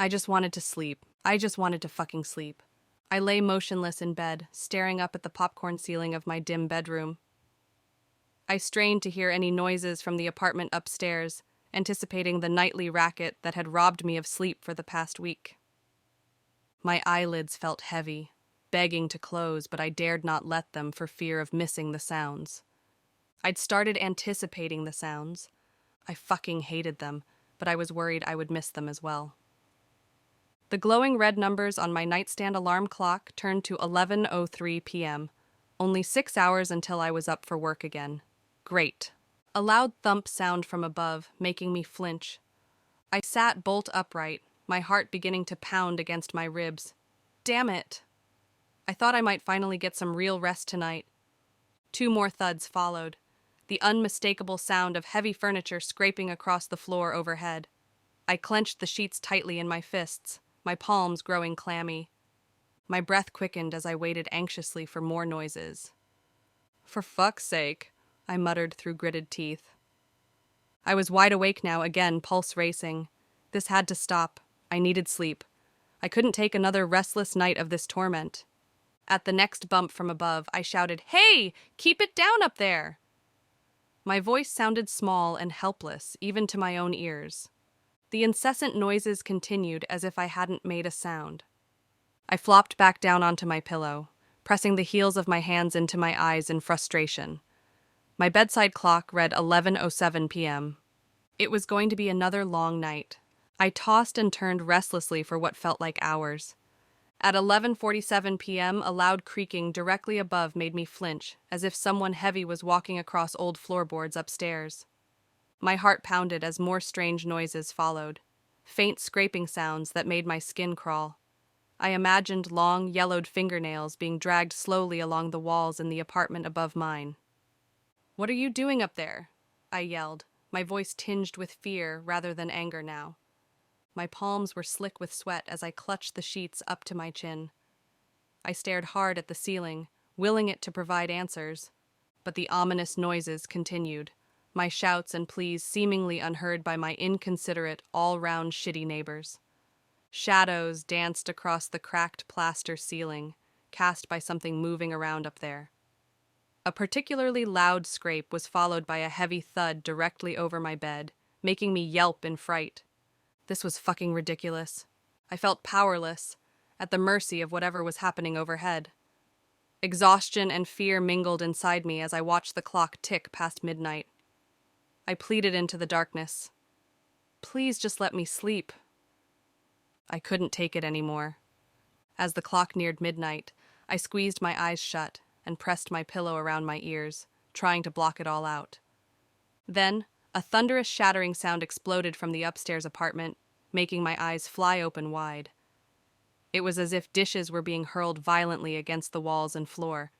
I just wanted to sleep. I just wanted to fucking sleep. I lay motionless in bed, staring up at the popcorn ceiling of my dim bedroom. I strained to hear any noises from the apartment upstairs, anticipating the nightly racket that had robbed me of sleep for the past week. My eyelids felt heavy, begging to close, but I dared not let them for fear of missing the sounds. I'd started anticipating the sounds. I fucking hated them, but I was worried I would miss them as well. The glowing red numbers on my nightstand alarm clock turned to 11:03 p.m., only 6 hours until I was up for work again. Great. A loud thump sound from above, making me flinch. I sat bolt upright, my heart beginning to pound against my ribs. Damn it! I thought I might finally get some real rest tonight. 2 more thuds followed, the unmistakable sound of heavy furniture scraping across the floor overhead. I clenched the sheets tightly in my fists, my palms growing clammy. My breath quickened as I waited anxiously for more noises. For fuck's sake, I muttered through gritted teeth. I was wide awake now, again, pulse racing. This had to stop. I needed sleep. I couldn't take another restless night of this torment. At the next bump from above, I shouted, "Hey! Keep it down up there!" My voice sounded small and helpless, even to my own ears. The incessant noises continued as if I hadn't made a sound. I flopped back down onto my pillow, pressing the heels of my hands into my eyes in frustration. My bedside clock read 11:07 p.m. It was going to be another long night. I tossed and turned restlessly for what felt like hours. At 11:47 p.m., a loud creaking directly above made me flinch, as if someone heavy was walking across old floorboards upstairs. My heart pounded as more strange noises followed, faint scraping sounds that made my skin crawl. I imagined long, yellowed fingernails being dragged slowly along the walls in the apartment above mine. "What are you doing up there?" I yelled, my voice tinged with fear rather than anger now. My palms were slick with sweat as I clutched the sheets up to my chin. I stared hard at the ceiling, willing it to provide answers, but the ominous noises continued, my shouts and pleas seemingly unheard by my inconsiderate, all-round shitty neighbors. Shadows danced across the cracked plaster ceiling, cast by something moving around up there. A particularly loud scrape was followed by a heavy thud directly over my bed, making me yelp in fright. This was fucking ridiculous. I felt powerless, at the mercy of whatever was happening overhead. Exhaustion and fear mingled inside me as I watched the clock tick past midnight. I pleaded into the darkness. "Please just let me sleep." I couldn't take it anymore. As the clock neared midnight, I squeezed my eyes shut and pressed my pillow around my ears, trying to block it all out. Then, a thunderous shattering sound exploded from the upstairs apartment, making my eyes fly open wide. It was as if dishes were being hurled violently against the walls and floor.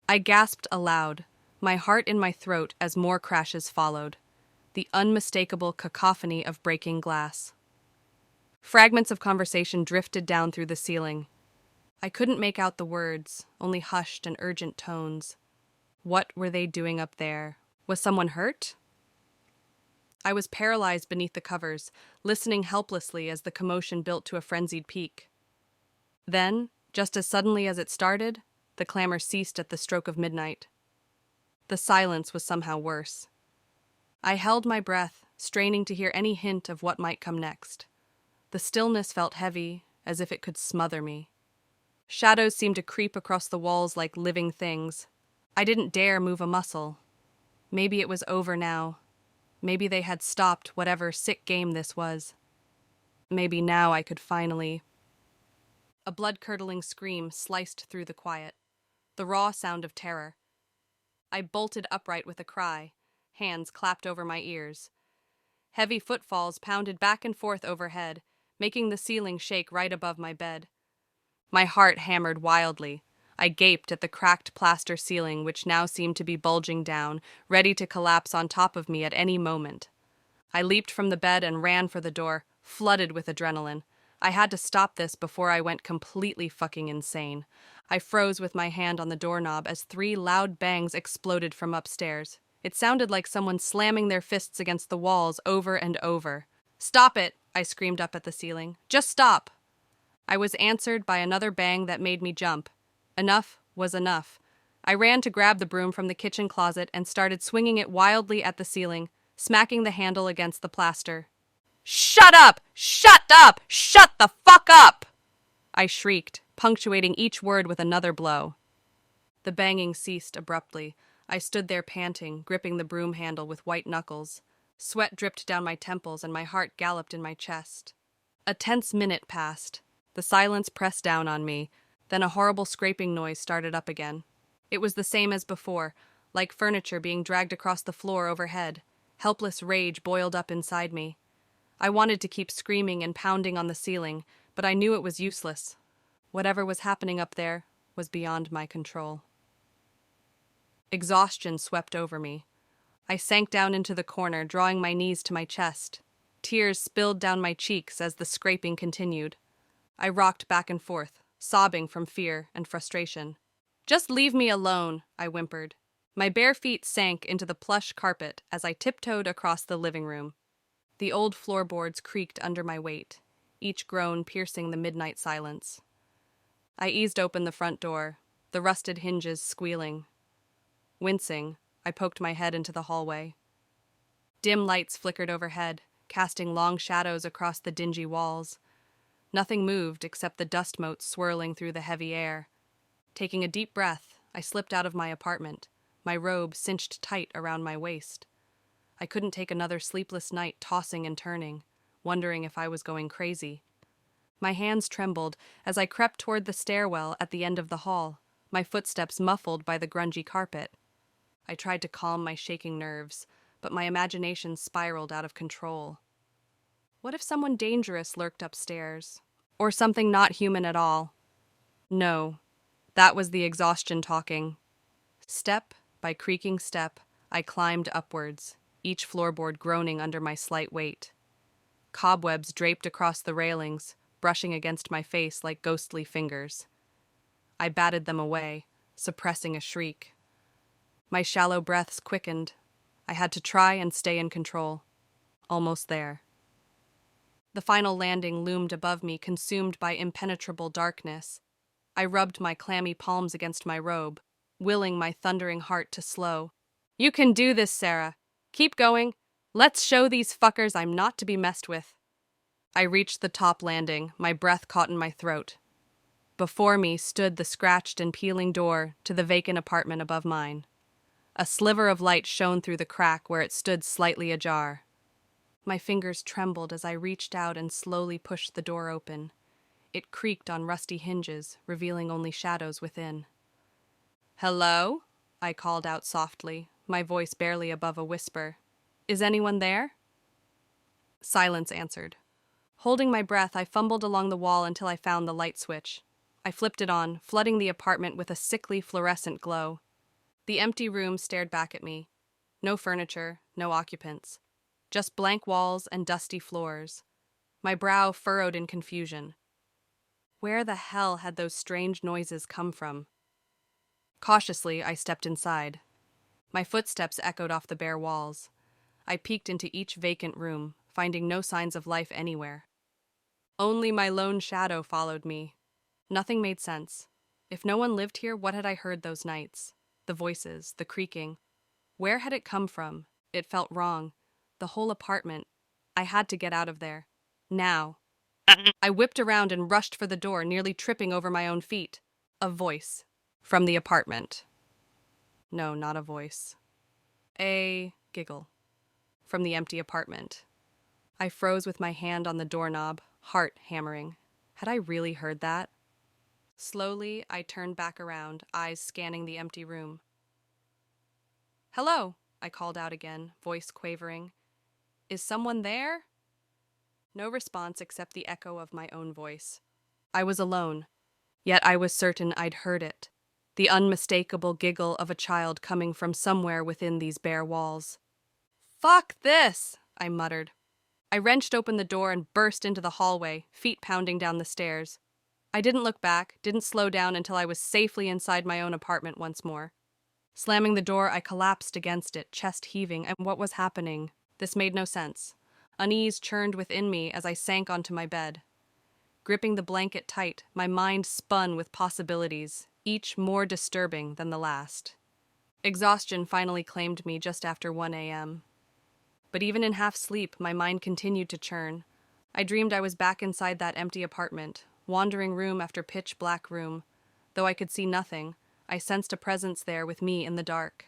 I gasped aloud, my heart in my throat as more crashes followed, the unmistakable cacophony of breaking glass. Fragments of conversation drifted down through the ceiling. I couldn't make out the words, only hushed and urgent tones. What were they doing up there? Was someone hurt? I was paralyzed beneath the covers, listening helplessly as the commotion built to a frenzied peak. Then, just as suddenly as it started, the clamor ceased at the stroke of midnight. The silence was somehow worse. I held my breath, straining to hear any hint of what might come next. The stillness felt heavy, as if it could smother me. Shadows seemed to creep across the walls like living things. I didn't dare move a muscle. Maybe it was over now. Maybe they had stopped whatever sick game this was. Maybe now I could finally... A blood-curdling scream sliced through the quiet, the raw sound of terror. I bolted upright with a cry, hands clapped over my ears. Heavy footfalls pounded back and forth overhead, making the ceiling shake right above my bed. My heart hammered wildly. I gaped at the cracked plaster ceiling which now seemed to be bulging down, ready to collapse on top of me at any moment. I leaped from the bed and ran for the door, flooded with adrenaline. I had to stop this before I went completely fucking insane. I froze with my hand on the doorknob as 3 loud bangs exploded from upstairs. It sounded like someone slamming their fists against the walls over and over. "Stop it!" I screamed up at the ceiling. Just stop! I was answered by another bang that made me jump. Enough was enough. I ran to grab the broom from the kitchen closet and started swinging it wildly at the ceiling, smacking the handle against the plaster. Shut up! Shut up! Shut the fuck up! I shrieked, punctuating each word with another blow. The banging ceased abruptly. I stood there panting, gripping the broom handle with white knuckles. Sweat dripped down my temples and my heart galloped in my chest. A tense minute passed. The silence pressed down on me. Then a horrible scraping noise started up again. It was the same as before, like furniture being dragged across the floor overhead. Helpless rage boiled up inside me. I wanted to keep screaming and pounding on the ceiling, but I knew it was useless. Whatever was happening up there was beyond my control. Exhaustion swept over me. I sank down into the corner, drawing my knees to my chest. Tears spilled down my cheeks as the scraping continued. I rocked back and forth, sobbing from fear and frustration. Just leave me alone, I whimpered. My bare feet sank into the plush carpet as I tiptoed across the living room. The old floorboards creaked under my weight, each groan piercing the midnight silence. I eased open the front door, the rusted hinges squealing. Wincing, I poked my head into the hallway. Dim lights flickered overhead, casting long shadows across the dingy walls. Nothing moved except the dust motes swirling through the heavy air. Taking a deep breath, I slipped out of my apartment, my robe cinched tight around my waist. I couldn't take another sleepless night tossing and turning, wondering if I was going crazy. My hands trembled as I crept toward the stairwell at the end of the hall, my footsteps muffled by the grungy carpet. I tried to calm my shaking nerves, but my imagination spiraled out of control. What if someone dangerous lurked upstairs? Or something not human at all? No, that was the exhaustion talking. Step by creaking step, I climbed upwards, each floorboard groaning under my slight weight. Cobwebs draped across the railings, brushing against my face like ghostly fingers. I batted them away, suppressing a shriek. My shallow breaths quickened. I had to try and stay in control. Almost there. The final landing loomed above me, consumed by impenetrable darkness. I rubbed my clammy palms against my robe, willing my thundering heart to slow. You can do this, Sarah. Keep going. Let's show these fuckers I'm not to be messed with. I reached the top landing, my breath caught in my throat. Before me stood the scratched and peeling door to the vacant apartment above mine. A sliver of light shone through the crack where it stood slightly ajar. My fingers trembled as I reached out and slowly pushed the door open. It creaked on rusty hinges, revealing only shadows within. Hello? I called out softly, my voice barely above a whisper. Is anyone there? Silence answered. Holding my breath, I fumbled along the wall until I found the light switch. I flipped it on, flooding the apartment with a sickly fluorescent glow. The empty room stared back at me. No furniture, no occupants. Just blank walls and dusty floors. My brow furrowed in confusion. Where the hell had those strange noises come from? Cautiously, I stepped inside. My footsteps echoed off the bare walls. I peeked into each vacant room, finding no signs of life anywhere. Only my lone shadow followed me. Nothing made sense. If no one lived here, what had I heard those nights? The voices, the creaking. Where had it come from? It felt wrong. The whole apartment. I had to get out of there. Now. I whipped around and rushed for the door, nearly tripping over my own feet. A voice. From the apartment. No, not a voice. A giggle. From the empty apartment. I froze with my hand on the doorknob, heart hammering. Had I really heard that? Slowly, I turned back around, eyes scanning the empty room. Hello, I called out again, voice quavering. Is someone there? No response except the echo of my own voice. I was alone, yet I was certain I'd heard it. The unmistakable giggle of a child coming from somewhere within these bare walls. Fuck this, I muttered. I wrenched open the door and burst into the hallway, feet pounding down the stairs. I didn't look back, didn't slow down until I was safely inside my own apartment once more. Slamming the door, I collapsed against it, chest heaving, and what was happening? This made no sense. Unease churned within me as I sank onto my bed. Gripping the blanket tight, my mind spun with possibilities, each more disturbing than the last. Exhaustion finally claimed me just after 1 a.m. But even in half sleep, my mind continued to churn. I dreamed I was back inside that empty apartment, wandering room after pitch black room. Though I could see nothing, I sensed a presence there with me in the dark.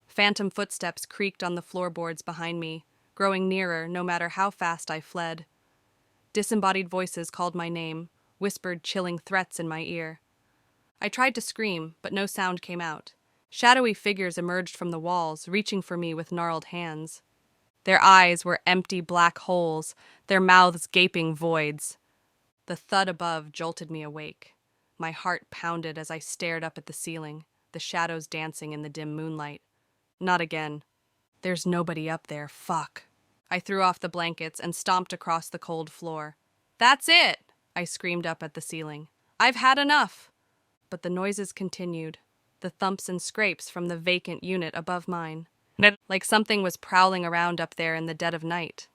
Phantom footsteps creaked on the floorboards behind me, growing nearer no matter how fast I fled. Disembodied voices called my name, whispered chilling threats in my ear. I tried to scream, but no sound came out. Shadowy figures emerged from the walls, reaching for me with gnarled hands. Their eyes were empty black holes, their mouths gaping voids. The thud above jolted me awake. My heart pounded as I stared up at the ceiling, the shadows dancing in the dim moonlight. Not again. There's nobody up there, fuck. I threw off the blankets and stomped across the cold floor. That's it! I screamed up at the ceiling. I've had enough! But the noises continued, the thumps and scrapes from the vacant unit above mine. Like something was prowling around up there in the dead of night.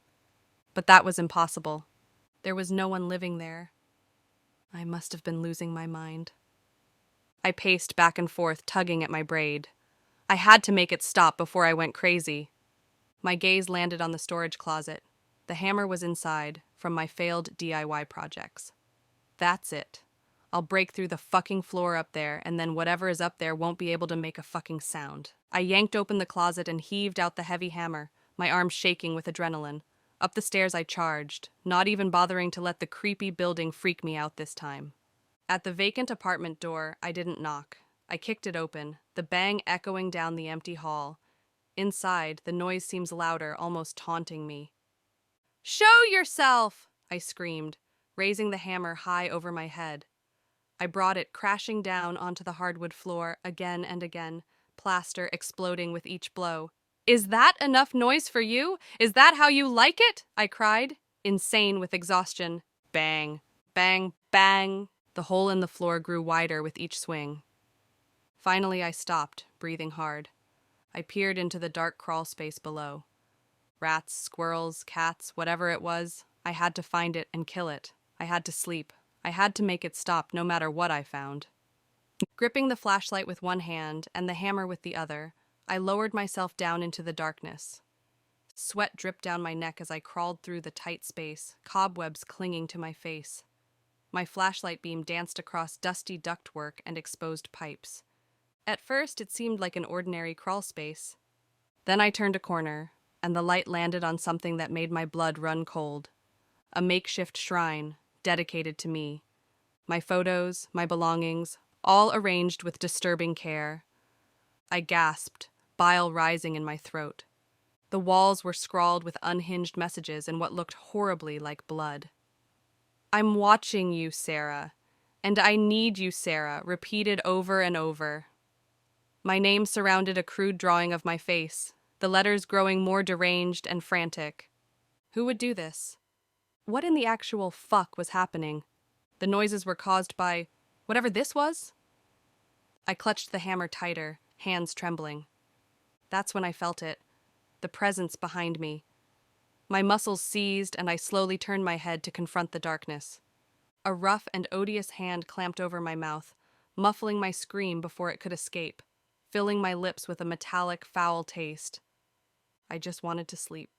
But that was impossible. There was no one living there. I must have been losing my mind. I paced back and forth, tugging at my braid. I had to make it stop before I went crazy. My gaze landed on the storage closet. The hammer was inside, from my failed DIY projects. That's it. I'll break through the fucking floor up there, and then whatever is up there won't be able to make a fucking sound. I yanked open the closet and heaved out the heavy hammer, my arms shaking with adrenaline. Up the stairs I charged, not even bothering to let the creepy building freak me out this time. At the vacant apartment door, I didn't knock. I kicked it open, the bang echoing down the empty hall. Inside, the noise seems louder, almost taunting me. "Show yourself!" I screamed, raising the hammer high over my head. I brought it crashing down onto the hardwood floor again and again, plaster exploding with each blow. "Is that enough noise for you? Is that how you like it?" I cried, insane with exhaustion. Bang, bang, bang. The hole in the floor grew wider with each swing. Finally, I stopped, breathing hard. I peered into the dark crawl space below. Rats, squirrels, cats, whatever it was, I had to find it and kill it. I had to sleep. I had to make it stop no matter what I found. Gripping the flashlight with one hand and the hammer with the other, I lowered myself down into the darkness. Sweat dripped down my neck as I crawled through the tight space, cobwebs clinging to my face. My flashlight beam danced across dusty ductwork and exposed pipes. At first, it seemed like an ordinary crawl space. Then I turned a corner, and the light landed on something that made my blood run cold. A makeshift shrine, dedicated to me. My photos, my belongings, all arranged with disturbing care. I gasped, bile rising in my throat. The walls were scrawled with unhinged messages in what looked horribly like blood. "I'm watching you, Sarah. And I need you, Sarah," repeated over and over. My name surrounded a crude drawing of my face, the letters growing more deranged and frantic. Who would do this? What in the actual fuck was happening? The noises were caused by whatever this was? I clutched the hammer tighter, hands trembling. That's when I felt it, the presence behind me. My muscles seized, and I slowly turned my head to confront the darkness. A rough and odious hand clamped over my mouth, muffling my scream before it could escape, filling my lips with a metallic, foul taste. I just wanted to sleep.